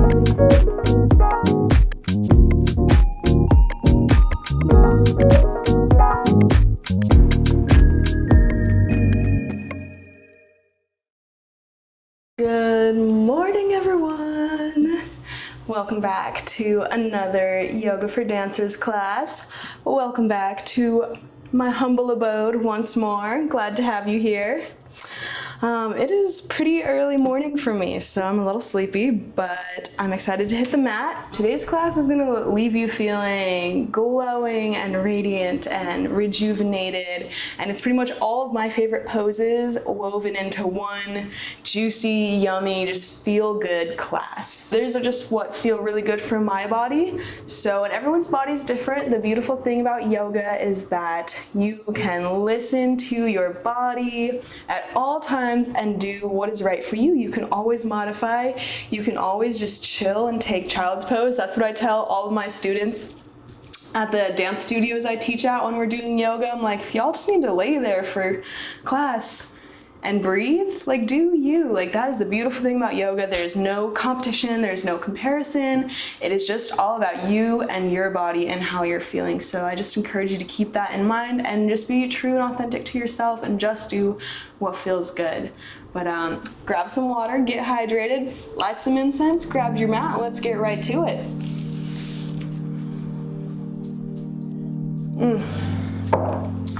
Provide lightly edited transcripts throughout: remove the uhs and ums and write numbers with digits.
Good morning, everyone. Welcome back to another Yoga for Dancers class. Welcome back to my humble abode once more. Glad to have you here. It is pretty early morning for me, so I'm a little sleepy, but I'm excited to hit the mat. Today's class is gonna leave you feeling glowing and radiant and rejuvenated, and it's pretty much all of my favorite poses woven into one juicy, yummy, just feel good class. Those are just what feel really good for my body. So, and everyone's body is different. The beautiful thing about yoga is that you can listen to your body at all times and do what is right for you. You can always modify. You can always just chill and take child's pose. That's what I tell all of my students at the dance studios I teach at when we're doing yoga. I'm like, if y'all just need to lay there for class and breathe, like, do you. Like, that is the beautiful thing about yoga. There's no competition, there's no comparison. It is just all about you and your body and how you're feeling. So I just encourage you to keep that in mind and just be true and authentic to yourself and just do what feels good. But grab some water, get hydrated, light some incense, grab your mat, let's get right to it.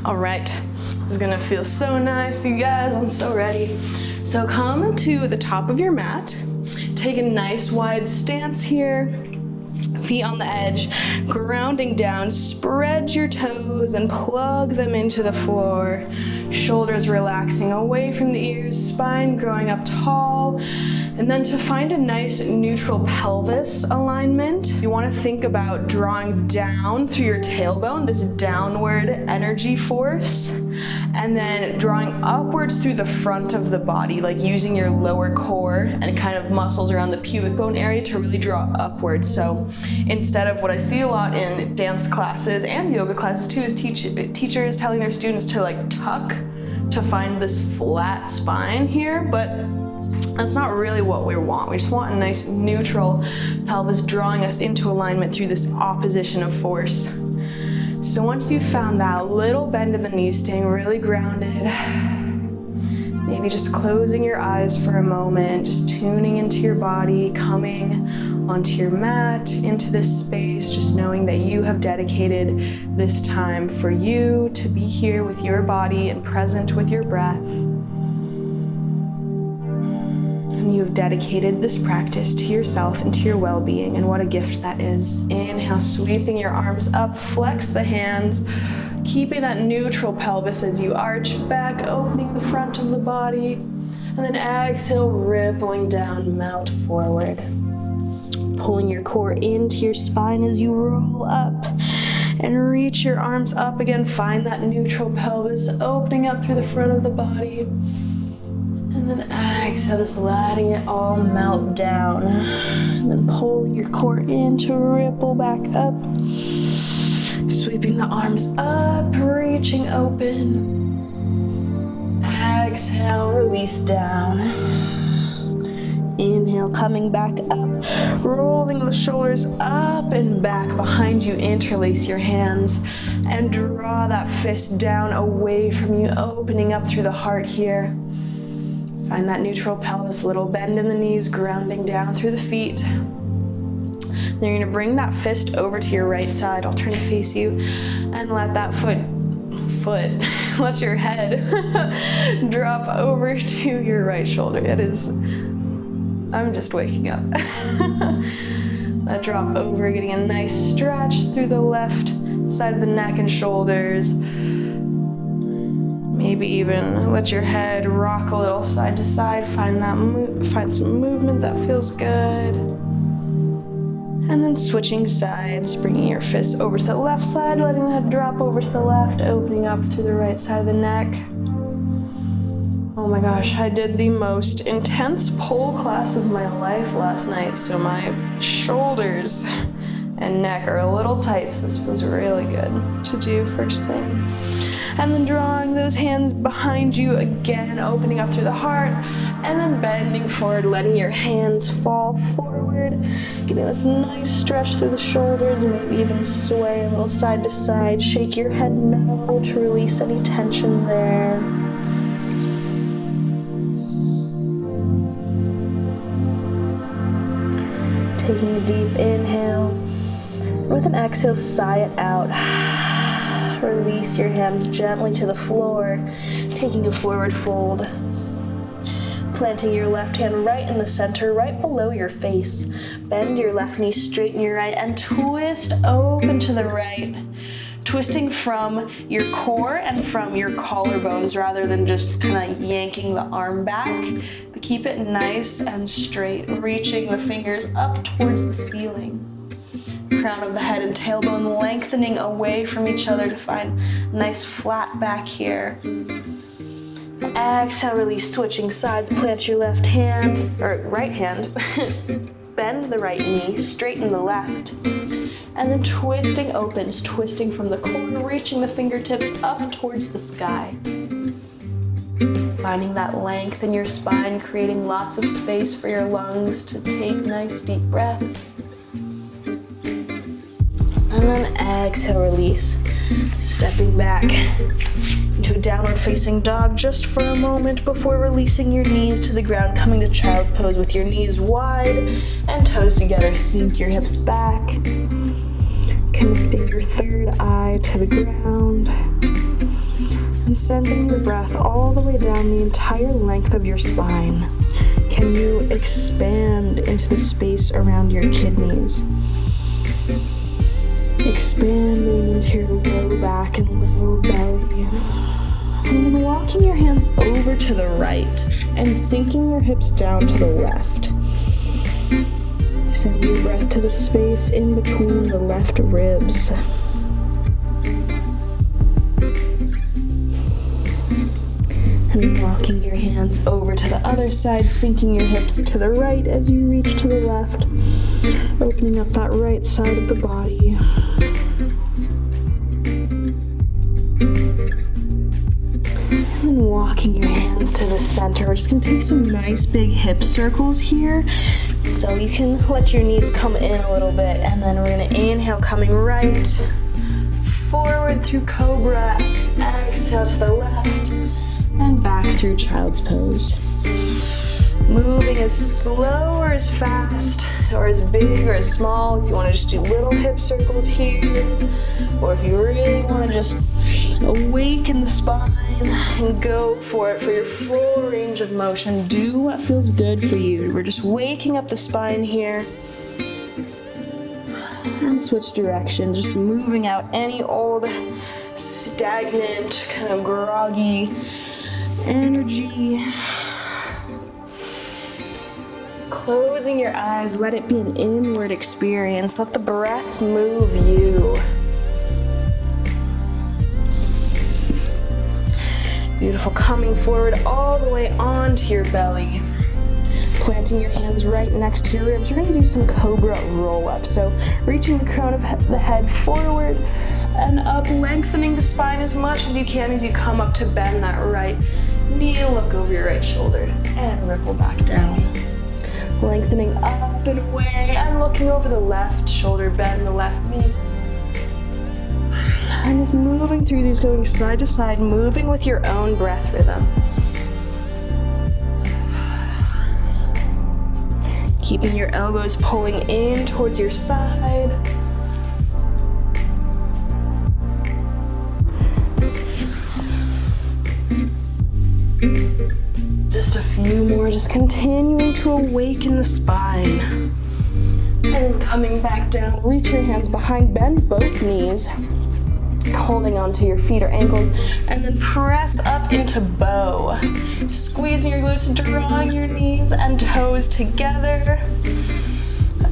All right. This is gonna feel so nice, you guys. I'm so ready. So come to the top of your mat. Take a nice wide stance here. Feet on the edge, grounding down. Spread your toes and plug them into the floor. Shoulders relaxing away from the ears, spine growing up tall. And then to find a nice neutral pelvis alignment, you want to think about drawing down through your tailbone, this downward energy force, and then drawing upwards through the front of the body, like using your lower core and kind of muscles around the pubic bone area to really draw upwards. So instead of what I see a lot in dance classes and yoga classes too, is teachers telling their students to like tuck to find this flat spine here, but that's not really what we want. We just want a nice neutral pelvis drawing us into alignment through this opposition of force. So once you've found that little bend in the knees, staying really grounded, maybe just closing your eyes for a moment, just tuning into your body, coming onto your mat, into this space, just knowing that you have dedicated this time for you to be here with your body and present with your breath. And you've dedicated this practice to yourself and to your well-being, and what a gift that is. Inhale, sweeping your arms up, flex the hands, keeping that neutral pelvis as you arch back, opening the front of the body, and then exhale, rippling down, melt forward. Pulling your core into your spine as you roll up and reach your arms up again. Find that neutral pelvis, opening up through the front of the body. And then exhale, just letting it all melt down. And then pulling your core in to ripple back up. Sweeping the arms up, reaching open. Exhale, release down. Inhale, coming back up, rolling the shoulders up and back behind you. Interlace your hands and draw that fist down away from you, opening up through the heart here. Find that neutral pelvis, little bend in the knees, grounding down through the feet. Then you're gonna bring that fist over to your right side. I'll turn to face you and let that let your head drop over to your right shoulder. I'm just waking up. That drop over, getting a nice stretch through the left side of the neck and shoulders. Maybe even let your head rock a little side to side. Find some movement that feels good. And then switching sides, bringing your fists over to the left side, letting the head drop over to the left, opening up through the right side of the neck. Oh my gosh, I did the most intense pole class of my life last night, so my shoulders and neck are a little tight, so this feels really good to do first thing. And then drawing those hands behind you again, opening up through the heart. And then bending forward, letting your hands fall forward, getting this nice stretch through the shoulders, maybe even sway a little side to side. Shake your head no to release any tension there. Taking a deep inhale. With an exhale, sigh it out. Release your hands gently to the floor, taking a forward fold. Planting your left hand right in the center, right below your face. Bend your left knee, straighten your right, and twist open to the right. Twisting from your core and from your collarbones rather than just kind of yanking the arm back. But keep it nice and straight, reaching the fingers up towards the ceiling. Crown of the head and tailbone lengthening away from each other to find a nice flat back here. Exhale, release, switching sides, plant your left hand, or right hand, bend the right knee, straighten the left, and then twisting opens, twisting from the core, reaching the fingertips up towards the sky. Finding that length in your spine, creating lots of space for your lungs to take nice deep breaths. And then exhale, release, stepping back into a downward facing dog just for a moment before releasing your knees to the ground, coming to child's pose with your knees wide and toes together. Sink your hips back, connecting your third eye to the ground, and sending your breath all the way down the entire length of your spine. Can you expand into the space around your kidneys? Expanding into your low back and low belly. And then walking your hands over to the right and sinking your hips down to the left. Send your breath to the space in between the left ribs. And then walking your hands over to the other side, sinking your hips to the right as you reach to the left, opening up that right side of the body. And walking your hands to the center. We're just gonna take some nice big hip circles here. So you can let your knees come in a little bit, and then we're gonna inhale, coming right, forward through cobra, exhale to the left, and back through child's pose. Moving as slow or as fast, or as big or as small, if you want to just do little hip circles here, or if you really want to just awaken the spine and go for it for your full range of motion. Do what feels good for you. We're just waking up the spine here. And switch direction, just moving out any old stagnant, kind of groggy energy. Closing your eyes, let it be an inward experience. Let the breath move you. Beautiful, coming forward all the way onto your belly. Planting your hands right next to your ribs. We're gonna do some cobra roll-up. So reaching the crown of the head forward and up, lengthening the spine as much as you can as you come up to bend that right knee, look over your right shoulder, and ripple back down. Lengthening up and away, and looking over the left shoulder, bend the left knee. And just moving through these, going side to side, moving with your own breath rhythm. Keeping your elbows pulling in towards your side. Just a few more, just continuing to awaken the spine. And then coming back down, reach your hands behind, bend both knees, holding onto your feet or ankles, and then press up into bow. Squeezing your glutes, drawing your knees and toes together.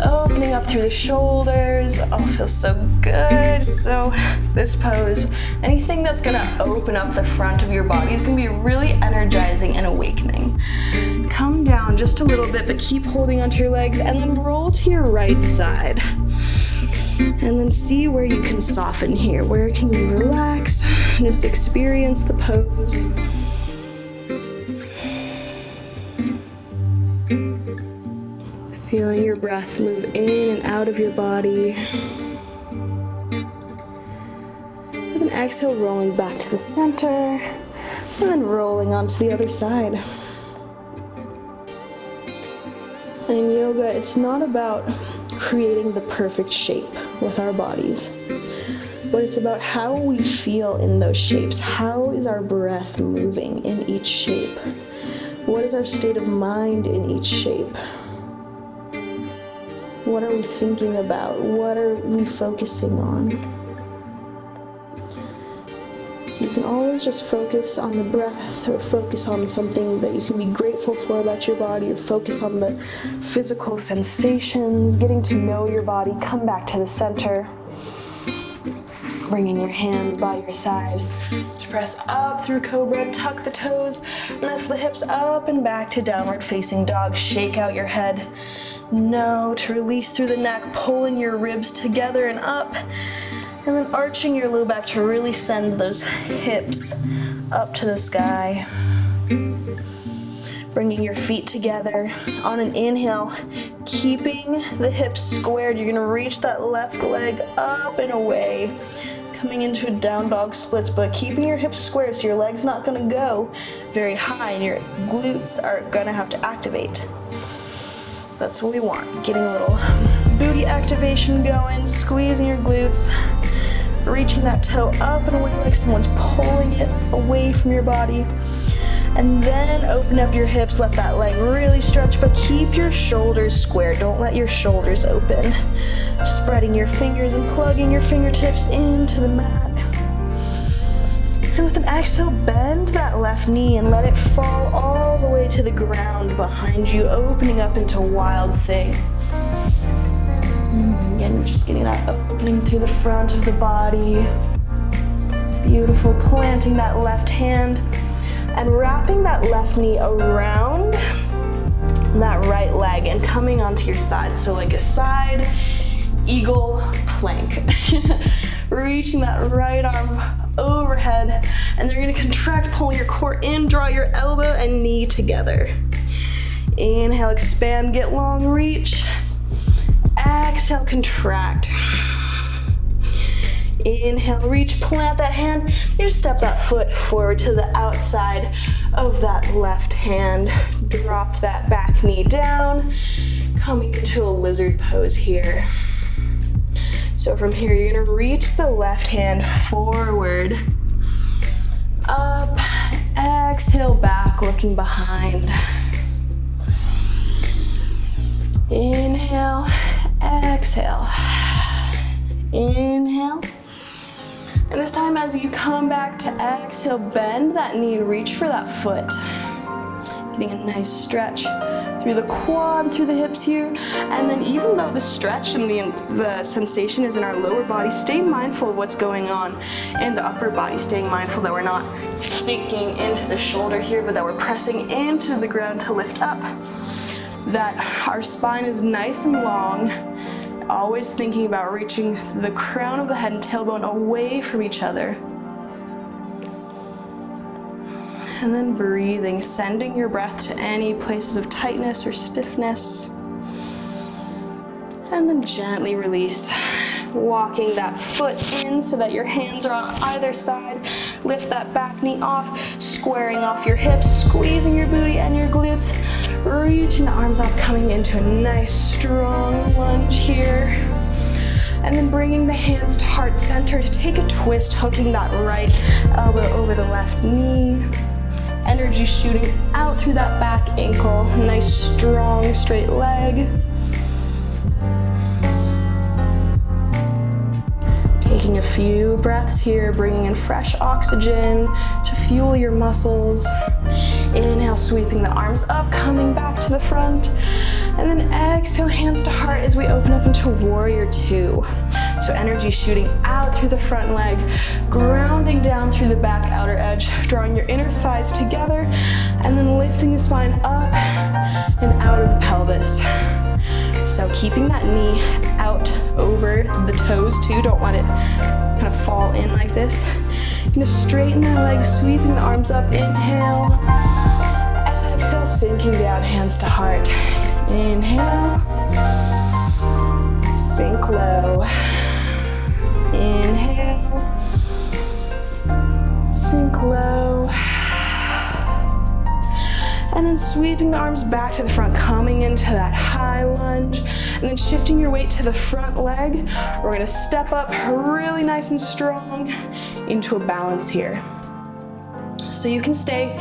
Opening up through the shoulders. Oh, feels so good. So this pose, anything that's gonna open up the front of your body is gonna be really energizing and awakening. Come down just a little bit, but keep holding onto your legs, and then roll to your right side. And then see where you can soften here. Where can you relax? Just experience the pose. Feeling your breath move in and out of your body. With an exhale, rolling back to the center, and then rolling onto the other side. And in yoga, it's not about creating the perfect shape with our bodies, but it's about how we feel in those shapes. How is our breath moving in each shape? What is our state of mind in each shape? What are we thinking about? What are we focusing on? So you can always just focus on the breath, or focus on something that you can be grateful for about your body, or focus on the physical sensations, getting to know your body. Come back to the center, bringing your hands by your side to press up through cobra, tuck the toes, lift the hips up and back to downward facing dog. Shake out your head. No, to release through the neck, pulling your ribs together and up, and then arching your low back to really send those hips up to the sky. Bringing your feet together on an inhale, keeping the hips squared. You're gonna reach that left leg up and away, coming into a down dog splits, but keeping your hips square so your leg's not gonna go very high and your glutes are gonna have to activate. That's what we want. Getting a little booty activation going, squeezing your glutes, reaching that toe up and away like someone's pulling it away from your body. And then open up your hips, let that leg really stretch, but keep your shoulders square. Don't let your shoulders open. Spreading your fingers and plugging your fingertips into the mat. And with an exhale, bend that left knee and let it fall all the way to the ground behind you, opening up into wild thing. Again, just getting that opening through the front of the body. Beautiful. Planting that left hand and wrapping that left knee around that right leg and coming onto your side. So like a side eagle plank. Reaching that right arm overhead, and then you're gonna contract, pull your core in, draw your elbow and knee together. Inhale, expand, get long, reach. Exhale, contract. Inhale, reach, plant that hand. You step that foot forward to the outside of that left hand. Drop that back knee down, coming into a lizard pose here. So from here, you're gonna reach the left hand forward, up, exhale back, looking behind. Inhale, exhale, inhale. And this time as you come back to exhale, bend that knee and reach for that foot. Getting a nice stretch through the quad, through the hips here. And then even though the stretch and the sensation is in our lower body, stay mindful of what's going on in the upper body, staying mindful that we're not sinking into the shoulder here, but that we're pressing into the ground to lift up. That our spine is nice and long, always thinking about reaching the crown of the head and tailbone away from each other. And then breathing, sending your breath to any places of tightness or stiffness. And then gently release. Walking that foot in so that your hands are on either side. Lift that back knee off, squaring off your hips, squeezing your booty and your glutes. Reaching the arms up, coming into a nice strong lunge here. And then bringing the hands to heart center to take a twist, hooking that right elbow over the left knee. Energy shooting out through that back ankle. Nice, strong, straight leg. Taking a few breaths here, bringing in fresh oxygen to fuel your muscles. Inhale, sweeping the arms up, coming back to the front. And then exhale, hands to heart as we open up into warrior two. So energy shooting out through the front leg, grounding down through the back outer edge, drawing your inner thighs together, and then lifting the spine up and out of the pelvis. So keeping that knee out over the toes too, don't let it kind of fall in like this. You're gonna straighten that leg, sweeping the arms up, inhale. Exhale, sinking down, hands to heart. Inhale. Sink low. Inhale. Sink low. And then sweeping the arms back to the front, coming into that high lunge, and then shifting your weight to the front leg. We're gonna step up really nice and strong into a balance here. So you can stay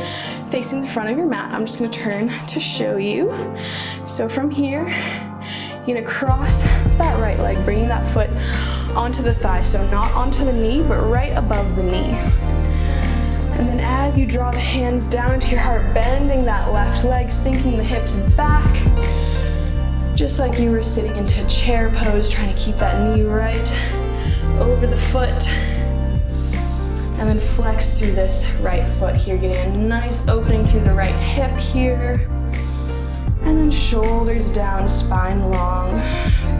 facing the front of your mat. I'm just gonna turn to show you. So from here, you're gonna cross that right leg, bringing that foot onto the thigh. So not onto the knee, but right above the knee. And then as you draw the hands down into your heart, bending that left leg, sinking the hips back, just like you were sitting into a chair pose, trying to keep that knee right over the foot. And then flex through this right foot here, getting a nice opening through the right hip here. And then shoulders down, spine long,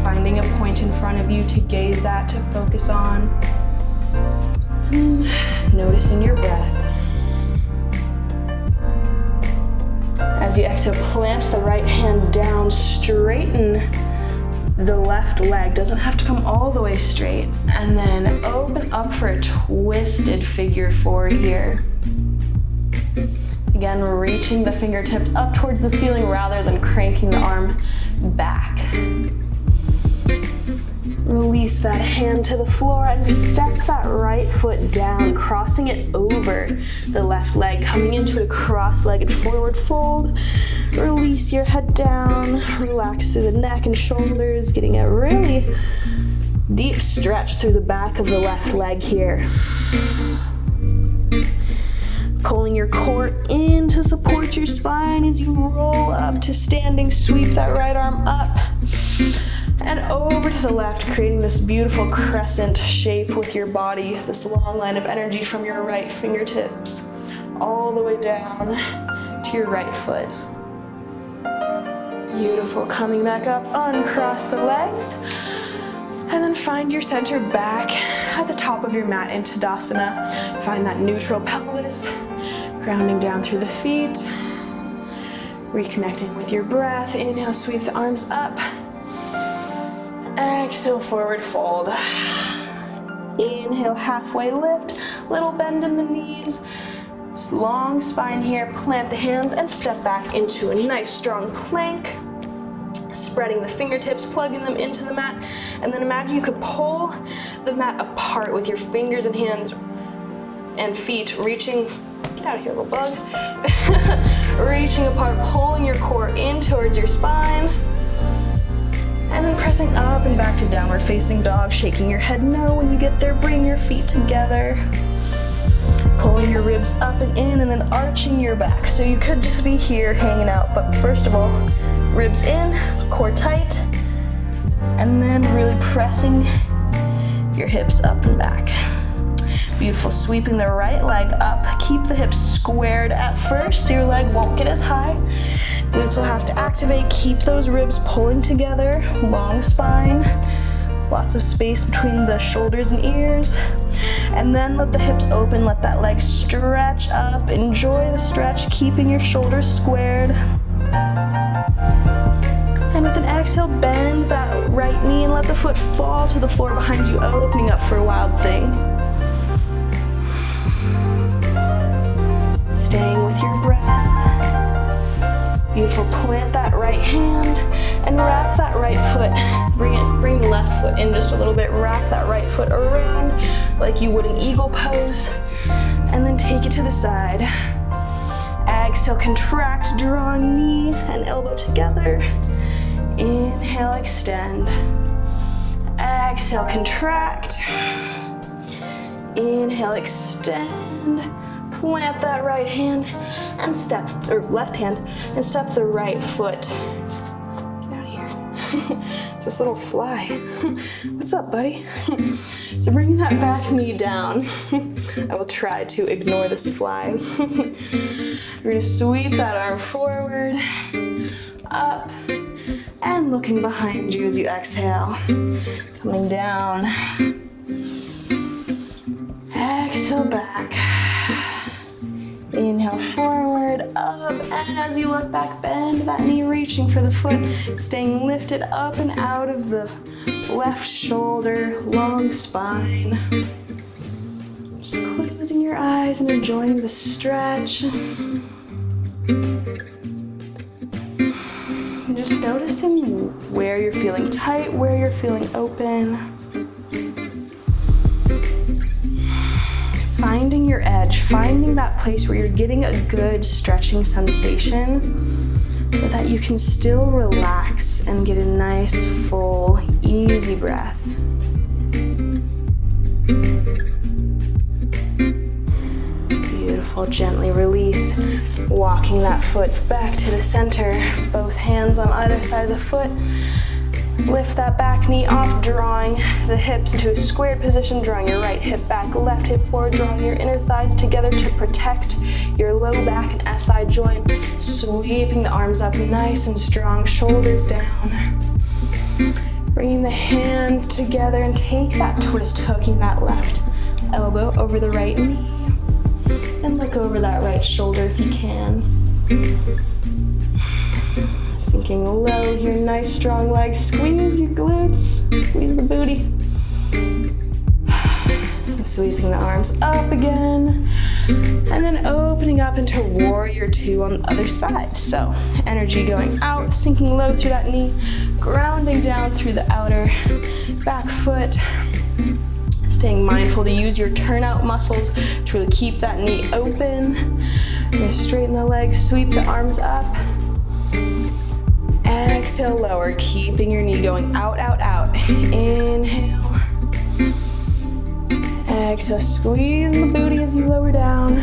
finding a point in front of you to gaze at, to focus on. And noticing your breath. As you exhale, plant the right hand down, straighten the left leg. Doesn't have to come all the way straight. And then open up for a twisted figure four here. Again, reaching the fingertips up towards the ceiling rather than cranking the arm back. Release that hand to the floor and step that right foot down, crossing it over the left leg, coming into a cross-legged forward fold. Release your head down, relax through the neck and shoulders, getting a really deep stretch through the back of the left leg here. Pulling your core in to support your spine as you roll up to standing, sweep that right arm up. And over to the left, creating this beautiful crescent shape with your body, this long line of energy from your right fingertips all the way down to your right foot. Beautiful. Coming back up, uncross the legs, and then find your center back at the top of your mat in Tadasana. Find that neutral pelvis, grounding down through the feet, reconnecting with your breath. Inhale, sweep the arms up. Exhale, forward fold. Inhale, halfway lift, little bend in the knees. Long spine here, plant the hands and step back into a nice strong plank. Spreading the fingertips, plugging them into the mat. And then imagine you could pull the mat apart with your fingers and hands and feet reaching, get out of here, little bug. Reaching apart, pulling your core in towards your spine. And then pressing up and back to downward facing dog, shaking your head no when you get there, bring your feet together. Pulling your ribs up and in and then arching your back. So you could just be here hanging out, but first of all, ribs in, core tight, and then really pressing your hips up and back. Beautiful, sweeping the right leg up. Keep the hips squared at first so your leg won't get as high. Glutes will have to activate, keep those ribs pulling together, long spine, lots of space between the shoulders and ears. And then let the hips open, let that leg stretch up. Enjoy the stretch, keeping your shoulders squared. And with an exhale, bend that right knee and let the foot fall to the floor behind you, opening up for a wild thing. Staying with your breath. Beautiful, plant that right hand and wrap that right foot. Bring the left foot in just a little bit. Wrap that right foot around like you would an eagle pose. And then take it to the side. Exhale, contract, drawing knee and elbow together. Inhale, extend. Exhale, contract. Inhale, extend. Plant that right hand and step, or left hand, and step the right foot. Get out of here. It's this little fly. What's up, buddy? So bring that back knee down. I will try to ignore this fly. We're gonna sweep that arm forward, up, and looking behind you as you exhale. Coming down. Exhale back. Inhale forward, up, and as you look back, bend that knee, reaching for the foot, staying lifted up and out of the left shoulder, long spine. Just closing your eyes and enjoying the stretch. And just noticing where you're feeling tight, where you're feeling open. Finding your edge, finding that place where you're getting a good stretching sensation, but that you can still relax and get a nice, full, easy breath. Beautiful, gently release, walking that foot back to the center, both hands on either side of the foot. Lift that back knee off, drawing the hips into a squared position, drawing your right hip back, left hip forward, drawing your inner thighs together to protect your low back and SI joint. Sweeping the arms up nice and strong, shoulders down. Bringing the hands together and take that twist, hooking that left elbow over the right knee. And look over that right shoulder if you can. Sinking low here, nice strong legs. Squeeze your glutes, squeeze the booty. Sweeping the arms up again. And then opening up into warrior two on the other side. So energy going out, sinking low through that knee, grounding down through the outer back foot. Staying mindful to use your turnout muscles to really keep that knee open. You're gonna straighten the legs, sweep the arms up. Exhale, lower, keeping your knee going out, out, out. Inhale. Exhale, squeeze the booty as you lower down.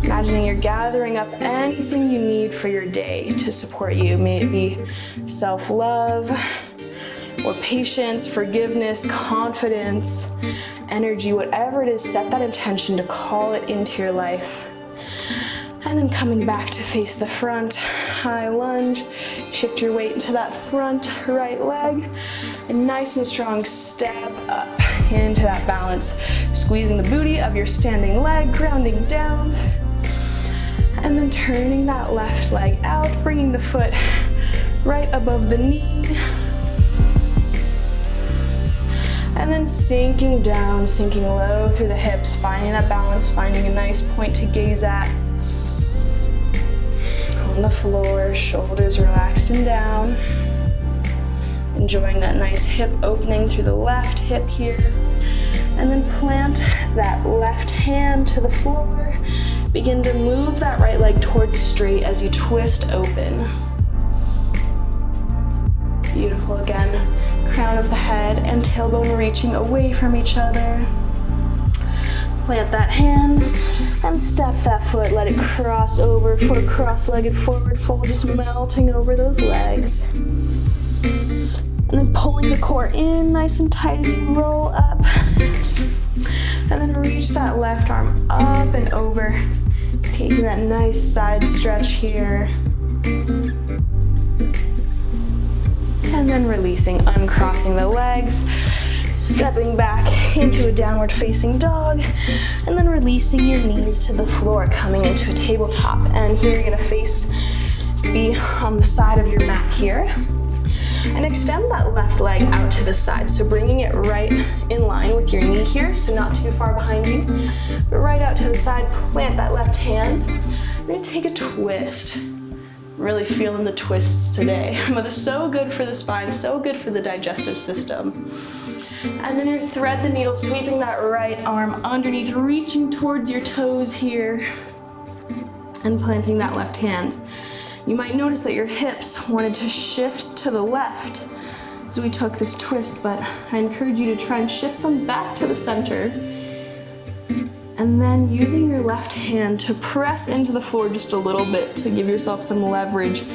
Imagining you're gathering up anything you need for your day to support you. May it be self-love, or patience, forgiveness, confidence, energy, whatever it is, set that intention to call it into your life. And then coming back to face the front, high lunge, shift your weight into that front right leg, and nice and strong step up into that balance, squeezing the booty of your standing leg, grounding down, and then turning that left leg out, bringing the foot right above the knee, and then sinking down, sinking low through the hips, finding that balance, finding a nice point to gaze at. On the floor, shoulders relaxing down. Enjoying that nice hip opening through the left hip here. And then plant that left hand to the floor. Begin to move that right leg towards straight as you twist open. Beautiful again. Crown of the head and tailbone reaching away from each other. Plant that hand and step that foot, let it cross over, foot cross-legged forward fold, just melting over those legs. And then pulling the core in nice and tight as you roll up. And then reach that left arm up and over, taking that nice side stretch here. And then releasing, uncrossing the legs. Stepping back into a downward facing dog, and then releasing your knees to the floor, coming into a tabletop. And here you're gonna be on the side of your mat here. And extend that left leg out to the side. So bringing it right in line with your knee here, so not too far behind you, but right out to the side, plant that left hand. I'm gonna take a twist. Really feeling the twists today. But it's so good for the spine, so good for the digestive system. And then you thread the needle, sweeping that right arm underneath, reaching towards your toes here, and planting that left hand. You might notice that your hips wanted to shift to the left as we took this twist, but I encourage you to try and shift them back to the center. And then using your left hand to press into the floor just a little bit to give yourself some leverage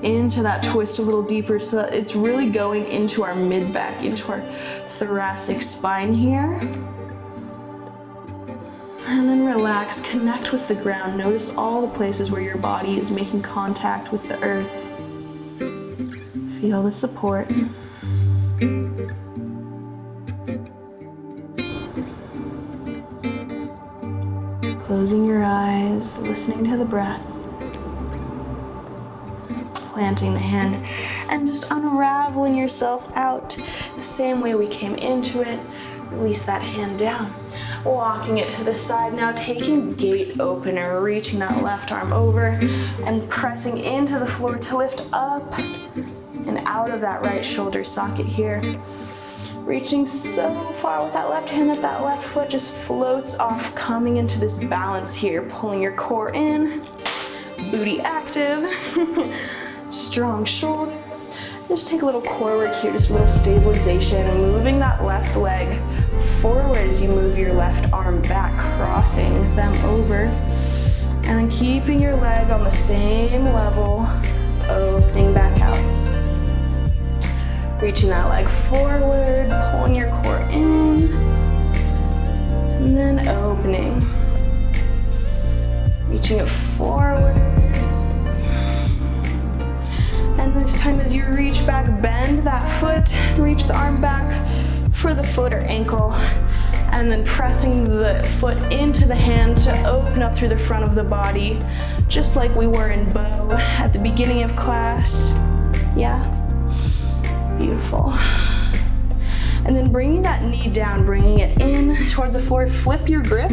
into that twist a little deeper so that it's really going into our mid-back, into our thoracic spine here. And then relax, connect with the ground. Notice all the places where your body is making contact with the earth. Feel the support. Closing your eyes, listening to the breath. planting the hand and just unraveling yourself out the same way we came into it. Release that hand down. Walking it to the side now, taking gate opener, reaching that left arm over and pressing into the floor to lift up and out of that right shoulder socket here. Reaching so far with that left hand that that left foot just floats off, coming into this balance here, pulling your core in, booty active, strong shoulder. Just take a little core work here, just a little stabilization, moving that left leg forward as you move your left arm back, crossing them over, and then keeping your leg on the same level, opening back out. Reaching that leg forward, pulling your core in, and then opening. Reaching it forward. And this time as you reach back, bend that foot, reach the arm back for the foot or ankle, and then pressing the foot into the hand to open up through the front of the body, just like we were in bow at the beginning of class. Yeah, beautiful. And then bringing that knee down, bringing it in towards the floor, flip your grip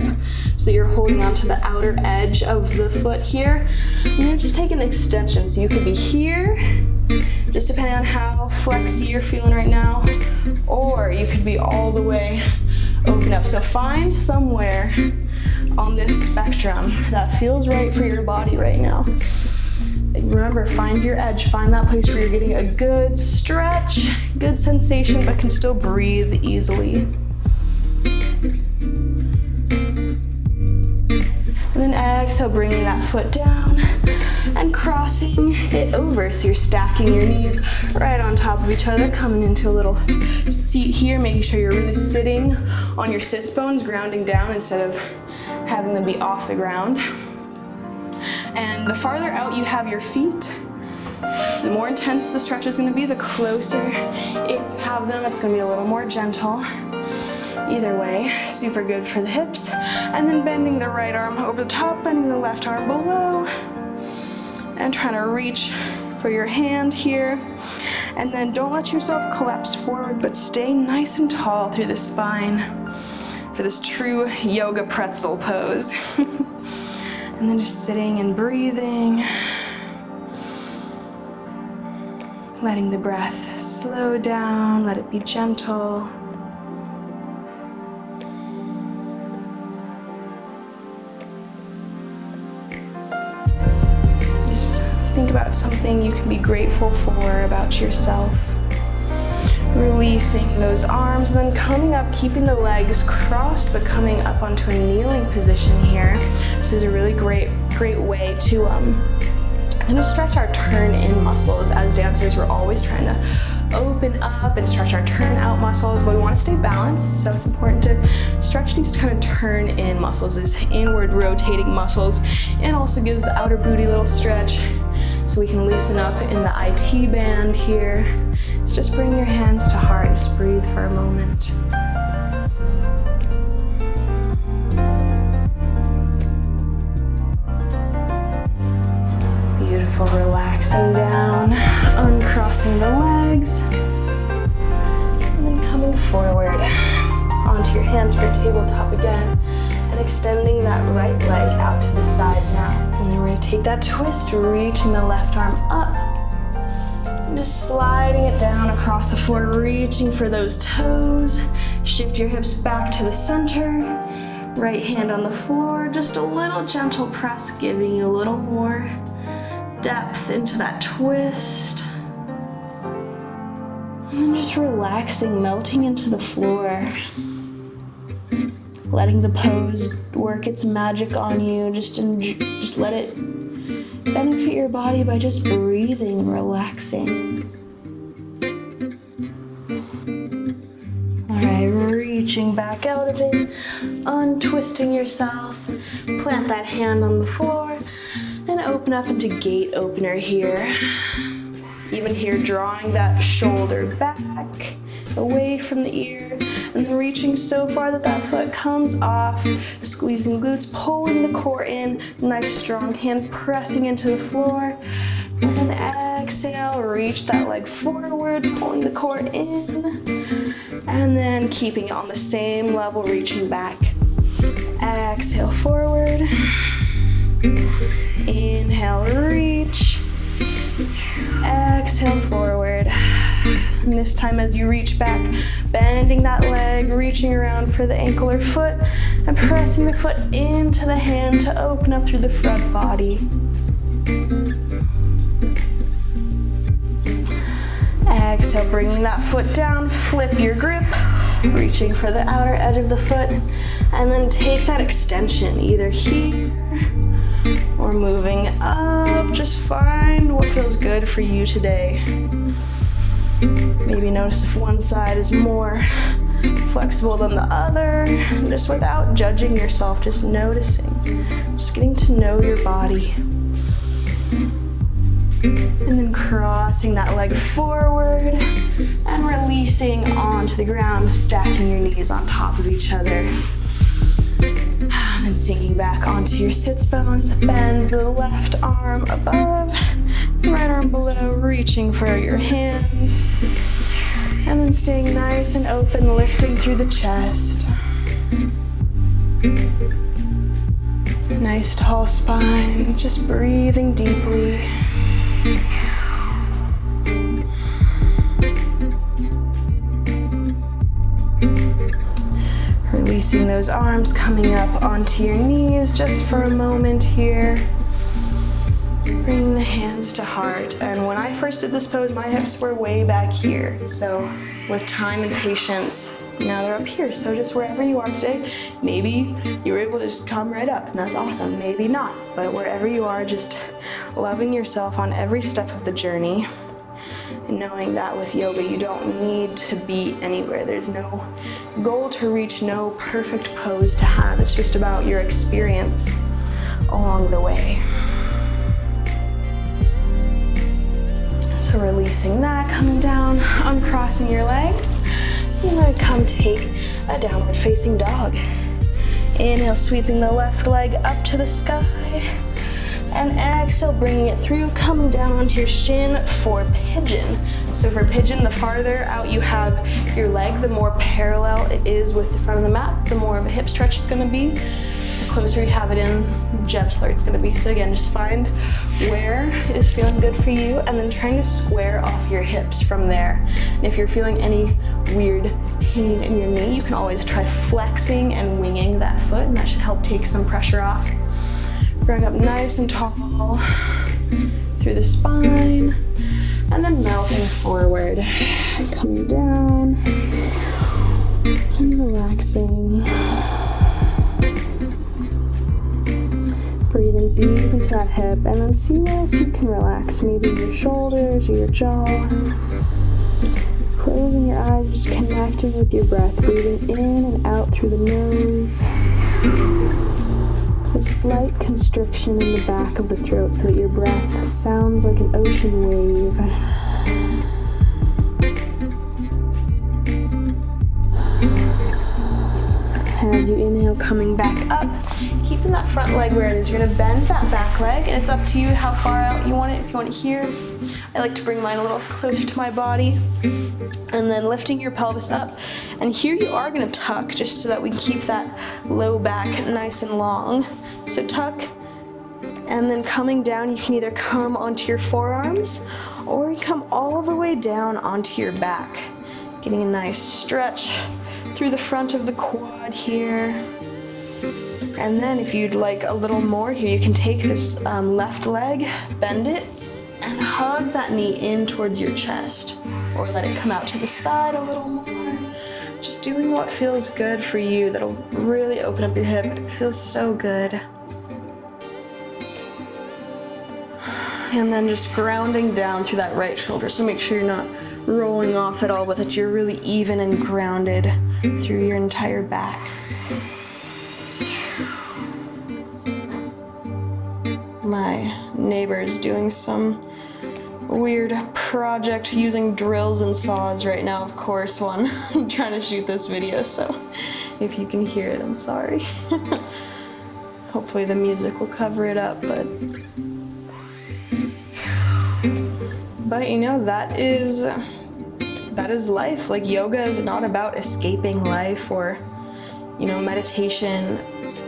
so you're holding onto the outer edge of the foot here. And then just take an extension, so you could be here, just depending on how flexy you're feeling right now, or you could be all the way open up. So find somewhere on this spectrum that feels right for your body right now. Remember, find your edge, find that place where you're getting a good stretch, good sensation, but can still breathe easily. And then exhale, bringing that foot down and crossing it over. So you're stacking your knees right on top of each other, coming into a little seat here, making sure you're really sitting on your sits bones, grounding down instead of having them be off the ground. And the farther out you have your feet, the more intense the stretch is going to be. The closer you have them, it's going to be a little more gentle. Either way, super good for the hips. And then bending the right arm over the top, bending the left arm below, and trying to reach for your hand here. And then don't let yourself collapse forward, but stay nice and tall through the spine for this true yoga pretzel pose. And then just sitting and breathing, letting the breath slow down, let it be gentle. Just think about something you can be grateful for about yourself. Releasing those arms, and then coming up, keeping the legs crossed, but coming up onto a kneeling position here. This is a really great way to kind of stretch our turn in muscles. As dancers, we're always trying to open up and stretch our turn out muscles, but we want to stay balanced, so it's important to stretch these kind of turn in muscles, these inward rotating muscles, and also gives the outer booty a little stretch so we can loosen up in the IT band here. So just bring your hands to heart, just breathe for a moment. Beautiful, relaxing down, uncrossing the legs, and then coming forward onto your hands for tabletop again, and extending that right leg out to the side now. And then we're going to take that twist, reaching the left arm up, and just sliding it down across the floor, reaching for those toes. Shift your hips back to the center, right hand on the floor, just a little gentle press, giving you a little more depth into that twist. And then just relaxing, melting into the floor. Letting the pose work its magic on you. Just let it benefit your body by just breathing, relaxing. All right, reaching back out of it, untwisting yourself, plant that hand on the floor, and open up into gate opener here. Even here, drawing that shoulder back, away from the ear, and then reaching so far that that foot comes off, squeezing glutes, pulling the core in, nice strong hand pressing into the floor, And then exhale, reach that leg forward, pulling the core in. And then keeping it on the same level, reaching back. Exhale, forward. Inhale, reach. Exhale, forward. And this time as you reach back, bending that leg, reaching around for the ankle or foot, and pressing the foot into the hand to open up through the front body. Exhale, bringing that foot down, flip your grip, reaching for the outer edge of the foot, and then take that extension, either here or moving up. Just find what feels good for you today. Maybe notice if one side is more flexible than the other, just without judging yourself, just noticing, just getting to know your body. And then crossing that leg forward and releasing onto the ground, stacking your knees on top of each other. And then sinking back onto your sits bones, bend the left arm above, right arm below, reaching for your hands. And then staying nice and open, lifting through the chest. Nice tall spine, just breathing deeply. Releasing those arms, coming up onto your knees just for a moment here. Bringing the hands to heart. And when I first did this pose, my hips were way back here. So with time and patience, now they're up here. So just wherever you are today, maybe you were able to just come right up, and that's awesome. Maybe not, but wherever you are, just loving yourself on every step of the journey. And knowing that with yoga, you don't need to be anywhere. There's no goal to reach, no perfect pose to have. It's just about your experience along the way. So releasing that, coming down, uncrossing your legs. You're gonna come take a downward facing dog. Inhale, sweeping the left leg up to the sky. And exhale, bringing it through, coming down onto your shin for pigeon. So for pigeon, the farther out you have your leg, the more parallel it is with the front of the mat, the more of a hip stretch it's gonna be. The closer you have it in, the gentler it's gonna be. So again, just find where is feeling good for you, and then trying to square off your hips from there. And if you're feeling any weird pain in your knee, you can always try flexing and winging that foot, and that should help take some pressure off. Bring up nice and tall through the spine, and then melting forward, coming down and relaxing. Breathing deep into that hip, and then see where else you can relax. Maybe your shoulders or your jaw. Closing your eyes, just connecting with your breath, breathing in and out through the nose. A slight constriction in the back of the throat so that your breath sounds like an ocean wave. As you inhale, coming back up, keeping that front leg where it is. You're gonna bend that back leg, and it's up to you how far out you want it. If you want it here, I like to bring mine a little closer to my body. And then lifting your pelvis up. And here you are gonna tuck, just so that we can keep that low back nice and long. So tuck, and then coming down, you can either come onto your forearms, or you come all the way down onto your back. Getting a nice stretch through the front of the quad here. And then if you'd like a little more here, you can take this left leg, bend it, and hug that knee in towards your chest, or let it come out to the side a little more. Just doing what feels good for you. That'll really open up your hip. It feels so good. And then just grounding down through that right shoulder. So make sure you're not rolling off at all, but that you're really even and grounded through your entire back. My neighbor's doing some weird project using drills and saws right now, of course, when I'm trying to shoot this video, so if you can hear it, I'm sorry. Hopefully the music will cover it up, but But you know, that is life. Like, yoga is not about escaping life or, you know, meditation.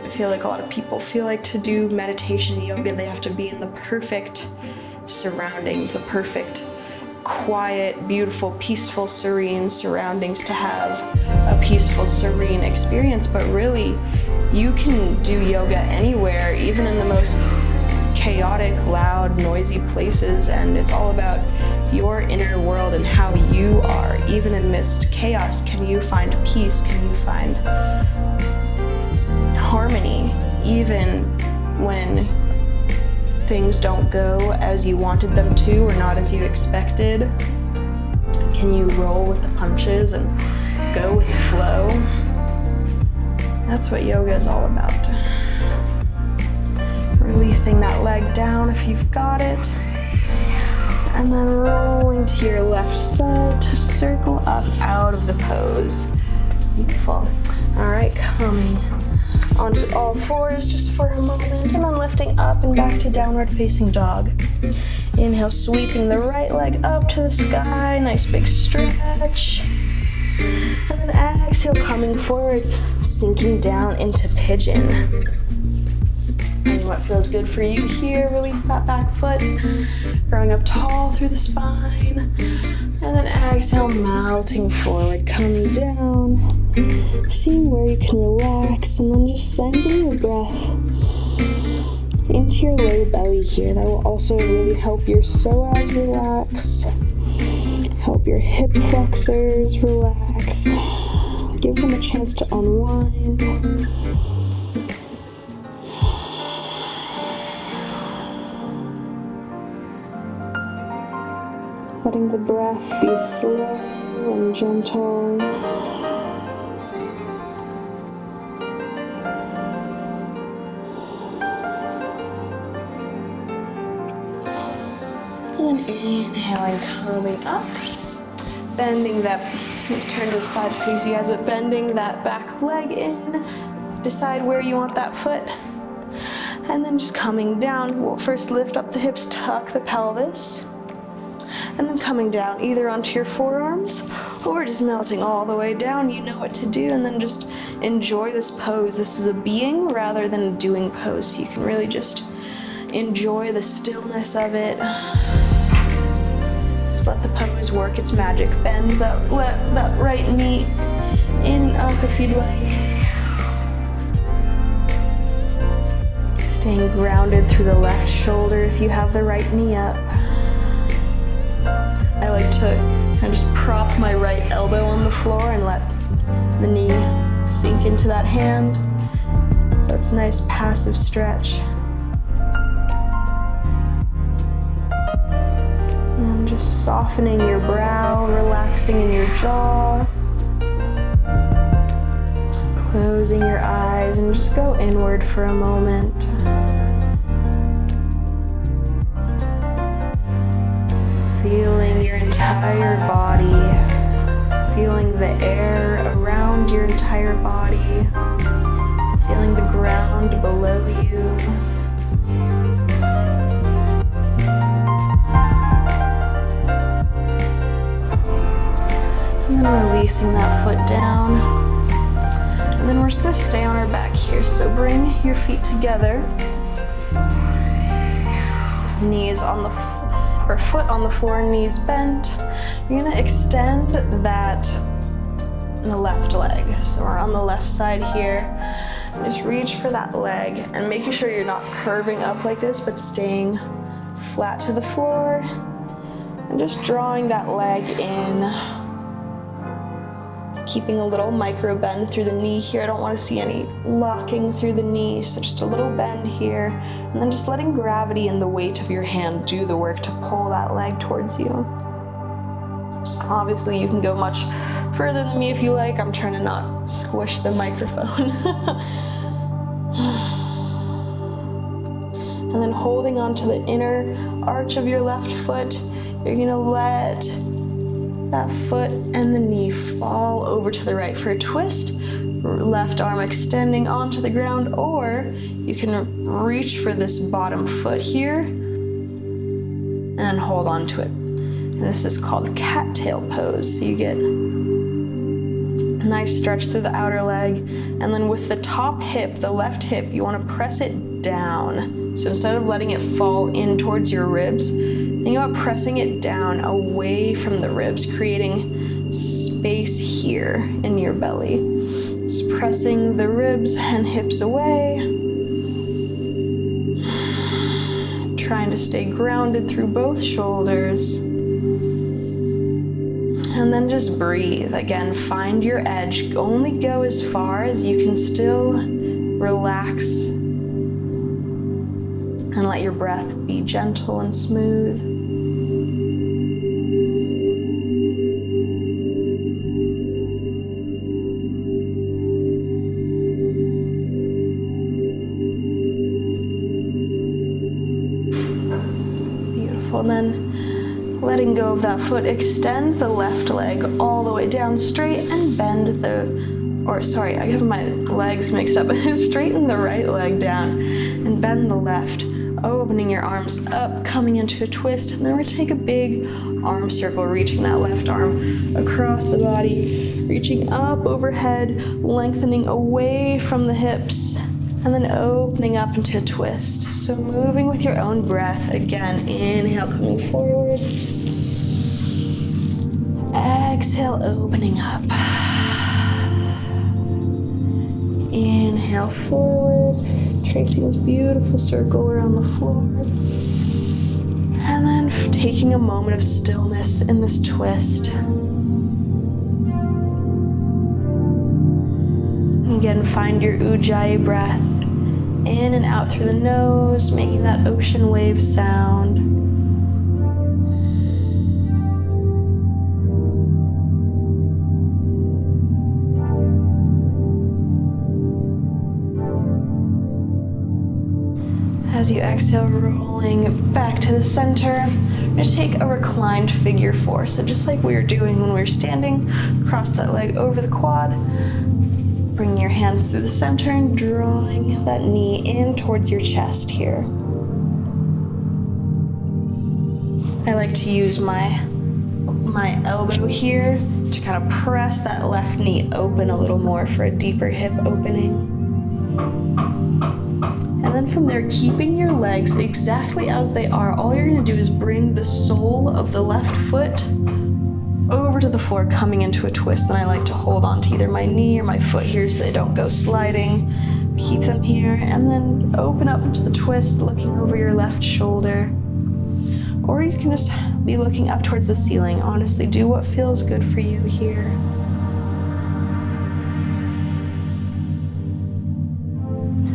I feel like a lot of people feel like to do meditation, yoga, they have to be in the perfect surroundings, the perfect, quiet, beautiful, peaceful, serene surroundings to have a peaceful, serene experience. But really, you can do yoga anywhere, even in the most chaotic, loud, noisy places, and it's all about your inner world and how you are. Even amidst chaos, can you find peace? Can you find harmony? Even when things don't go as you wanted them to or not as you expected, can you roll with the punches and go with the flow? That's what yoga is all about. Releasing that leg down if you've got it, and then rolling to your left side to circle up out of the pose. Beautiful. All right, coming onto all fours just for a moment, and then lifting up and back to downward facing dog. Inhale, sweeping the right leg up to the sky, nice big stretch. And then exhale, coming forward, sinking down into pigeon. And what feels good for you here, release that back foot, growing up tall through the spine. And then exhale, melting forward, coming down, seeing where you can relax, and then just sending your breath into your low belly here. That will also really help your psoas relax, help your hip flexors relax, give them a chance to unwind. Letting the breath be slow and gentle. And then inhaling, coming up. Bending that, let's turn to the side to face you guys, but bending that back leg in. Decide where you want that foot. And then just coming down. We'll first lift up the hips, tuck the pelvis. And then coming down either onto your forearms or just melting all the way down. You know what to do, and then just enjoy this pose. This is a being rather than a doing pose, so you can really just enjoy the stillness of it. Just let the pose work its magic. Bend that right knee in and up if you'd like. Staying grounded through the left shoulder if you have the right knee up. I like to kind of just prop my right elbow on the floor and let the knee sink into that hand. So it's a nice passive stretch. And then just softening your brow, relaxing in your jaw. Closing your eyes and just go inward for a moment. Feeling your entire body, feeling the air around your entire body, feeling the ground below you. And then releasing that foot down. And then we're just gonna stay on our back here. So bring your feet together, knees on the floor. Or foot on the floor, knees bent. You're gonna extend that in the left leg. So we're on the left side here. Just reach for that leg and making sure you're not curving up like this, but staying flat to the floor and just drawing that leg in. Keeping a little micro bend through the knee here. I don't want to see any locking through the knee, so just a little bend here. And then just letting gravity and the weight of your hand do the work to pull that leg towards you. Obviously, you can go much further than me if you like. I'm trying to not squish the microphone. And then holding onto the inner arch of your left foot, you're gonna let that foot and the knee fall over to the right for a twist. Left arm extending onto the ground, or you can reach for this bottom foot here and hold on to it. And this is called cattail pose. So you get a nice stretch through the outer leg. And then with the top hip, the left hip, you want to press it down. So instead of letting it fall in towards your ribs, think about pressing it down away from the ribs, creating space here in your belly. Just pressing the ribs and hips away. Trying to stay grounded through both shoulders. And then just breathe. Again, find your edge. Only go as far as you can still relax and let your breath be gentle and smooth. Beautiful. And then letting go of that foot, extend the left leg all the way down straight and bend I have my legs mixed up. Straighten the right leg down and bend the left, opening your arms up, coming into a twist. And then we're gonna take a big arm circle, reaching that left arm across the body, reaching up overhead, lengthening away from the hips, and then opening up into a twist. So moving with your own breath. Again, inhale, coming forward. Exhale, opening up. Inhale forward, tracing this beautiful circle around the floor. And then taking a moment of stillness in this twist. Again, find your Ujjayi breath. In and out through the nose, making that ocean wave sound. As you exhale, rolling back to the center, you're going to take a reclined figure four. So just like we were doing when we were standing, cross that leg over the quad, bringing your hands through the center and drawing that knee in towards your chest here. I like to use my elbow here to kind of press that left knee open a little more for a deeper hip opening. And then from there, keeping your legs exactly as they are, all you're gonna do is bring the sole of the left foot over to the floor, coming into a twist. Then I like to hold on to either my knee or my foot here so they don't go sliding. Keep them here, and then open up into the twist, looking over your left shoulder. Or you can just be looking up towards the ceiling. Honestly, do what feels good for you here.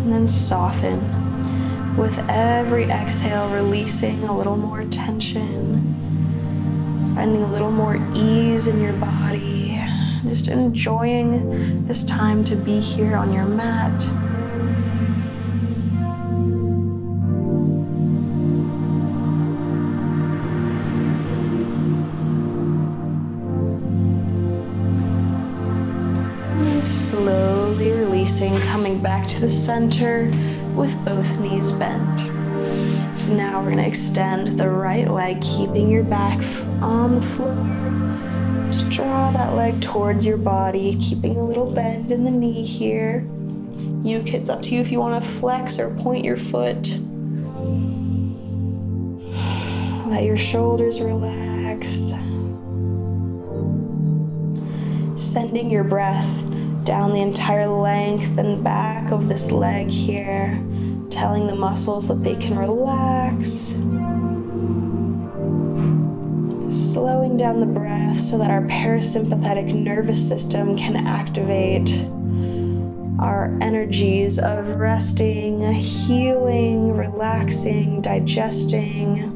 And then soften. With every exhale, releasing a little more tension. Finding a little more ease in your body. Just enjoying this time to be here on your mat. And slowly releasing, coming back to the center with both knees bent. So now we're gonna extend the right leg, keeping your back on the floor. Just draw that leg towards your body, keeping a little bend in the knee here. It's up to you if you wanna flex or point your foot. Let your shoulders relax. Sending your breath down the entire length and back of this leg here, telling the muscles that they can relax. Slowing down the breath so that our parasympathetic nervous system can activate our energies of resting, healing, relaxing, digesting,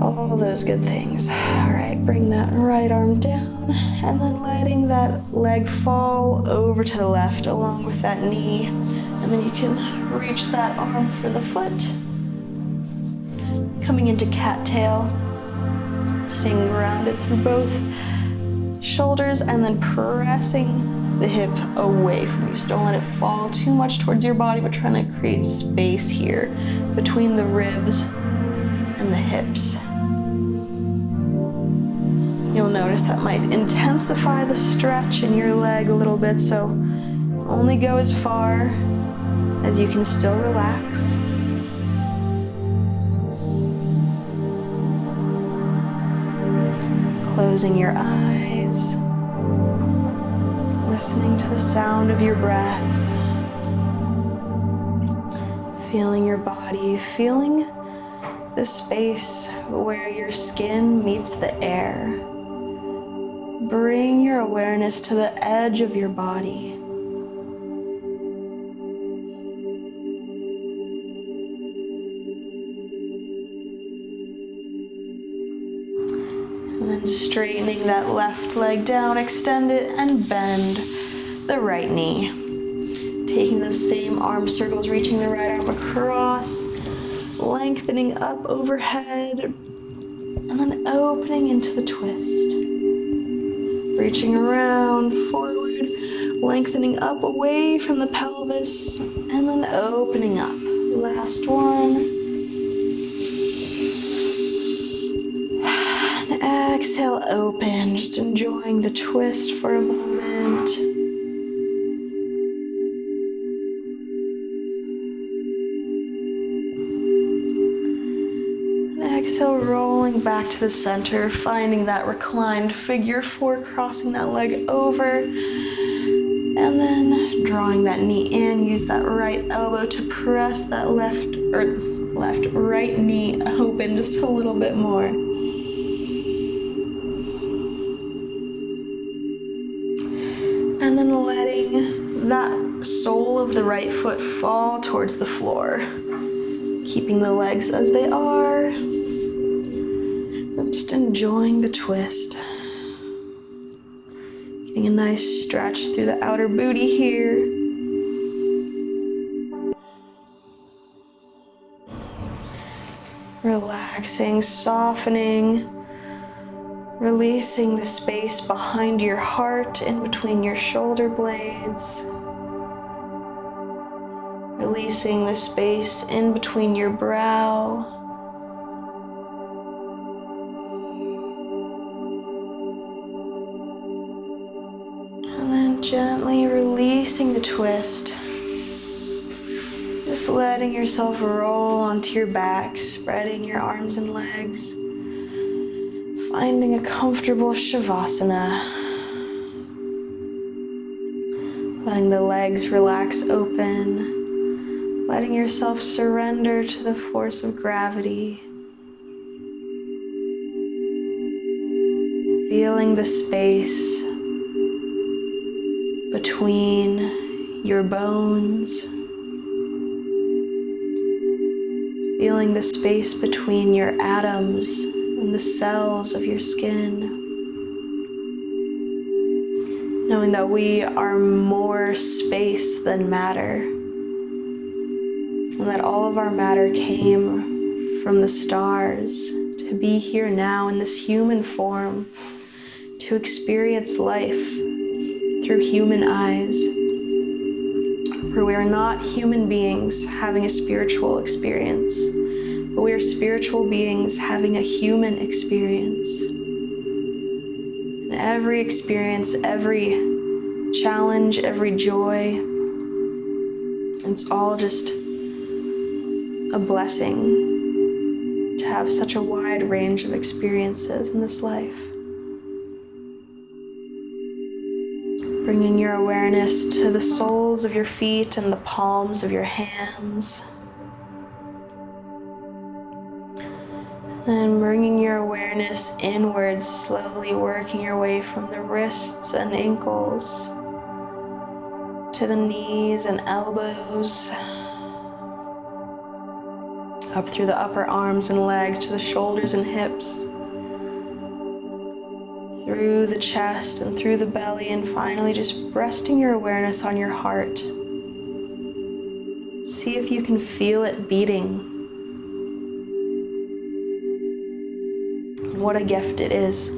all those good things. All right, bring that right arm down and then letting that leg fall over to the left along with that knee. And then you can reach that arm for the foot. Coming into cattail, staying grounded through both shoulders and then pressing the hip away from you. So don't let it fall too much towards your body, but trying to create space here between the ribs and the hip. hips. You'll notice that might intensify the stretch in your leg a little bit, so only go as far as you can still relax. Closing your eyes, listening to the sound of your breath, feeling your body, feeling the space where your skin meets the air. Bring your awareness to the edge of your body. And then straightening that left leg down, extend it and bend the right knee. Taking those same arm circles, reaching the right arm across, lengthening up overhead, and then opening into the twist. Reaching around, forward, lengthening up away from the pelvis, and then opening up. Last one. And exhale, open, just enjoying the twist for a moment. Exhale, rolling back to the center, finding that reclined figure four, crossing that leg over, and then drawing that knee in. Use that right elbow to press that right knee open just a little bit more. And then letting that sole of the right foot fall towards the floor. Keeping the legs as they are. Just enjoying the twist. Getting a nice stretch through the outer booty here. Relaxing, softening, releasing the space behind your heart, in between your shoulder blades. Releasing the space in between your brow. Gently releasing the twist. Just letting yourself roll onto your back, spreading your arms and legs. Finding a comfortable Savasana. Letting the legs relax open. Letting yourself surrender to the force of gravity. Feeling the space between your bones, feeling the space between your atoms and the cells of your skin, knowing that we are more space than matter, and that all of our matter came from the stars to be here now in this human form, to experience life through human eyes, for we are not human beings having a spiritual experience, but we are spiritual beings having a human experience. And every experience, every challenge, every joy, it's all just a blessing to have such a wide range of experiences in this life. Bringing your awareness to the soles of your feet and the palms of your hands. Then bringing your awareness inwards, slowly working your way from the wrists and ankles to the knees and elbows, up through the upper arms and legs to the shoulders and hips, through the chest and through the belly, and finally just resting your awareness on your heart. See if you can feel it beating. And what a gift it is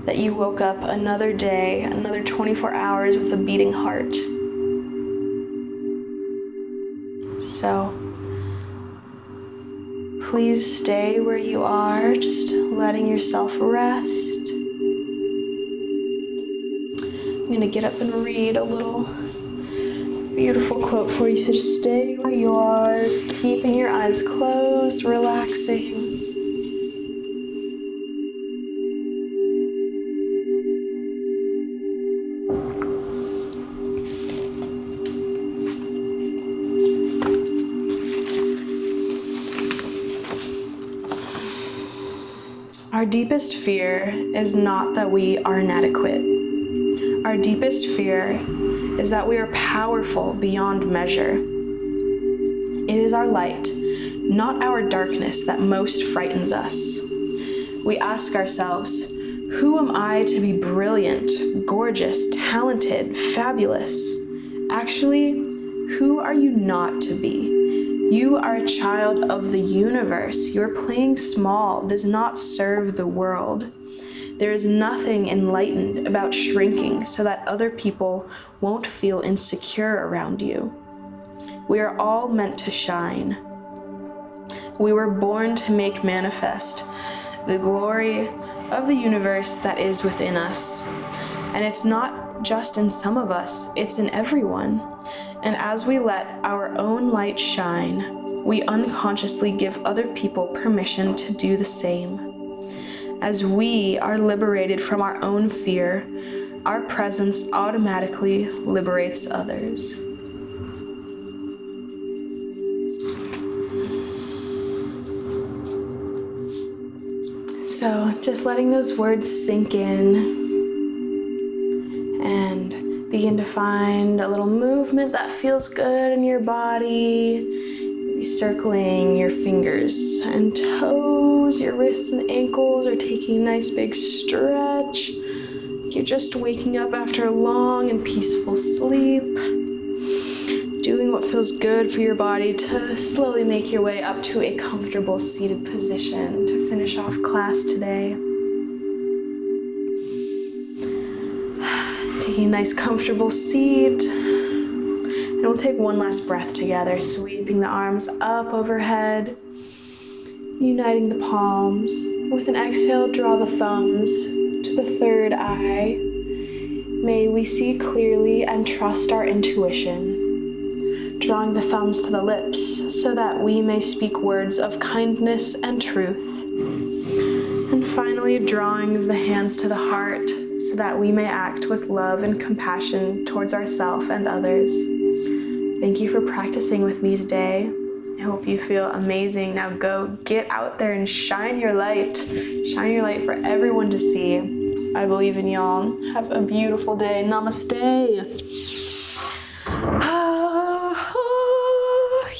that you woke up another day, another 24 hours with a beating heart. So Please stay where you are, just letting yourself rest. I'm gonna get up and read a little beautiful quote for you, so just stay where you are, keeping your eyes closed, relaxing. Our deepest fear is not that we are inadequate. Our deepest fear is that we are powerful beyond measure. It is our light, not our darkness, that most frightens us. We ask ourselves, who am I to be brilliant, gorgeous, talented, fabulous? Actually, who are you not to be? You are a child of the universe. Your playing small does not serve the world. There is nothing enlightened about shrinking so that other people won't feel insecure around you. We are all meant to shine. We were born to make manifest the glory of the universe that is within us. And it's not just in some of us, it's in everyone. And as we let our own light shine, we unconsciously give other people permission to do the same. As we are liberated from our own fear, our presence automatically liberates others. So just letting those words sink in and begin to find a little movement that feels good in your body. Maybe circling your fingers and toes, your wrists and ankles, or taking a nice big stretch. You're just waking up after a long and peaceful sleep. Doing what feels good for your body to slowly make your way up to a comfortable seated position to finish off class today. Taking a nice comfortable seat, and we'll take one last breath together, sweeping the arms up overhead, uniting the palms. With an exhale, draw the thumbs to the third eye. May we see clearly and trust our intuition, drawing the thumbs to the lips so that we may speak words of kindness and truth. And finally, drawing the hands to the heart so that we may act with love and compassion towards ourselves and others. Thank you for practicing with me today. I hope you feel amazing. Now go get out there and shine your light. Shine your light for everyone to see. I believe in y'all. Have a beautiful day. Namaste.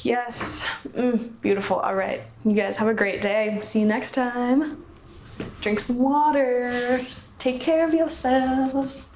Yes. Beautiful. All right. You guys have a great day. See you next time. Drink some water. Take care of yourselves.